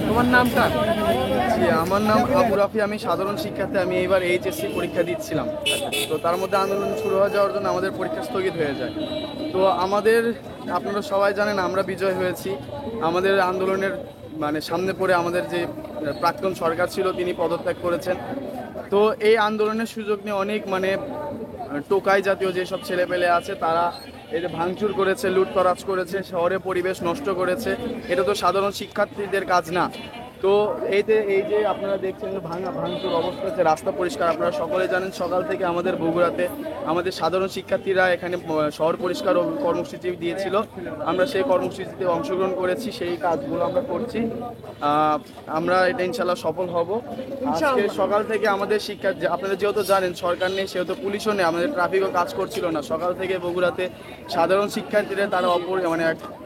তোমার নামটা? জি, আমার নাম আবু রাফি। আমি সাধারণ শিক্ষার্থী। আমি এবার এইচএসসি পরীক্ষা দিচ্ছিলাম। তো তার মধ্যে আন্দোলন শুরু হয়ে যাওয়ার জন্য আমাদের পরীক্ষা স্থগিত হয়ে যায়। তো আপনারা সবাই জানেন আমরা বিজয় হয়েছি। আমাদের আন্দোলনের সামনে পড়ে আমাদের যে প্রাক্তন সরকার ছিল তিনি পদত্যাগ করেছেন। তো এই আন্দোলনের সুযোগ নিয়ে অনেক টোকাই জাতীয় যেসব ছেলেপেলে আছে তারা এই যে ভাঙচুর করেছে, লুটতরাজ করেছে, শহরে পরিবেশ নষ্ট করেছে। এটা তো সাধারণ শিক্ষার্থীদের কাজ না। তো এই যে আপনারা দেখছেন ভাঙচুর অবস্থা হচ্ছে, রাস্তা পরিষ্কার। আপনারা সকলে জানেন সকাল থেকে আমাদের বগুড়াতে আমাদের সাধারণ শিক্ষার্থীরা এখানে শহর পরিষ্কার কর্মসূচি দিয়েছিল। আমরা সেই কর্মসূচিতে অংশগ্রহণ করেছি, সেই কাজগুলো আমরা করছি। আমরা এটা ইনশাল্লাহ সফল হব। আজকে সকাল থেকে আমাদের আপনারা যেহেতু জানেন সরকার নেই, সেহেতু পুলিশও নেই, আমাদের ট্রাফিকও কাজ করছিল না। সকাল থেকে বগুড়াতে সাধারণ শিক্ষার্থীরা তারা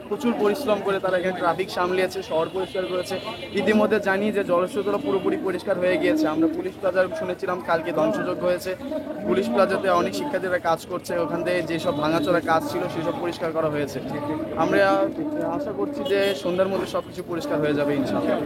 প্রচুর পরিশ্রম করে তারা এখানে ট্রাফিক সামলিয়েছে, শহর পরিষ্কার করেছে। ইতিমধ্যে জানি যে জলস্রোতগুলো পুরোপুরি পরিষ্কার হয়ে গিয়েছে। আমরা পুলিশ প্লাজার শুনেছিলাম কালকে ধ্বংসযজ্ঞ হয়েছে। পুলিশ প্লাজাতে অনেক শিক্ষার্থীরা কাজ করছে, ওখান থেকে যেসব ভাঙাচোরা কাজ ছিল সেসব পরিষ্কার করা হয়েছে। আমরা আশা করছি যে সন্ধ্যার মধ্যে সবকিছু পরিষ্কার হয়ে যাবে ইনশাআল্লাহ।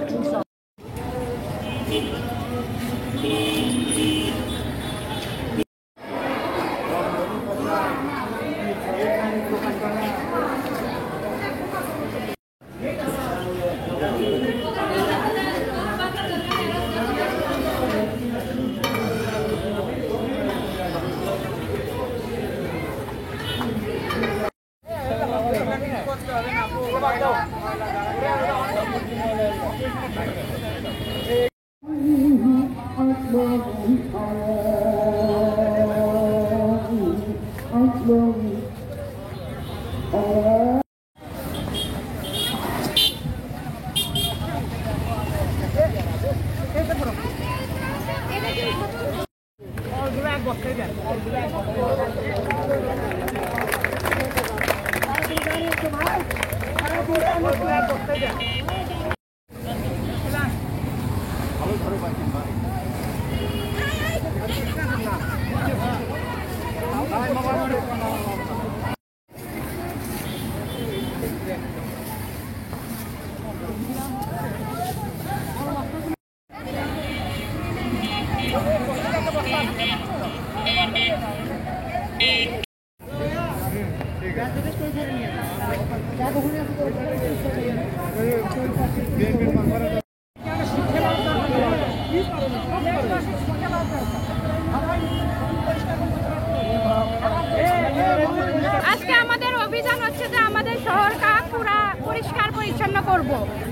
আজকে আমাদের অভিযান হচ্ছে যে আমাদের শহরটা পুরা পরিষ্কার পরিচ্ছন্ন করব।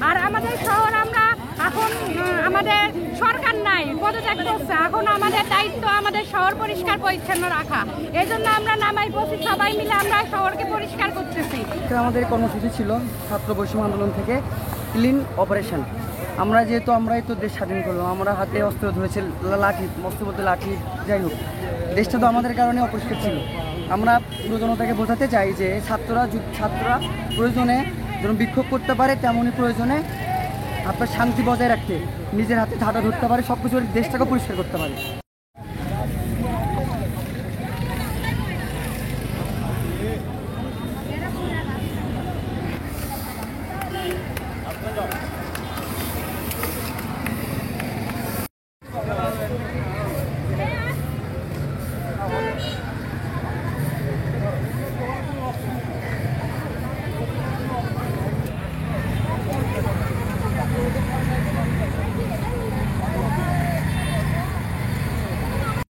আর আমাদের শহর আমরা এখন আমাদের সরকার নাই, পদত্যাগ করছে। এখন আমাদের দায়িত্ব আমাদের শহর পরিষ্কার পরিচ্ছন্ন রাখা। এই জন্য আমরা নামাই বসি, সবাই মিলে আমরা শহরকে পরিষ্কার করতেছি। আমাদের কর্মসূচি ছিল ছাত্র বৈষম্য আন্দোলন থেকে ক্লিন অপারেশন। আমরাই তো দেশ স্বাধীন করলাম, আমরা হাতে অস্ত্র ধরেছি, লাঠি, অস্ত্র বলতে লাঠি, যাই হোক দেশটা তো আমাদের কারণে অপরিষ্কার ছিল। আমরা পুরো জনতাকে বোঝাতে চাই যে ছাত্ররা প্রয়োজনে যেন বিক্ষোভ করতে পারে, তেমনই প্রয়োজনে আপনার শান্তি বজায় রাখতে নিজের হাতে ঝাঁটা ধরতে পারে, সব কিছু দেশটাকে পরিষ্কার করতে পারে।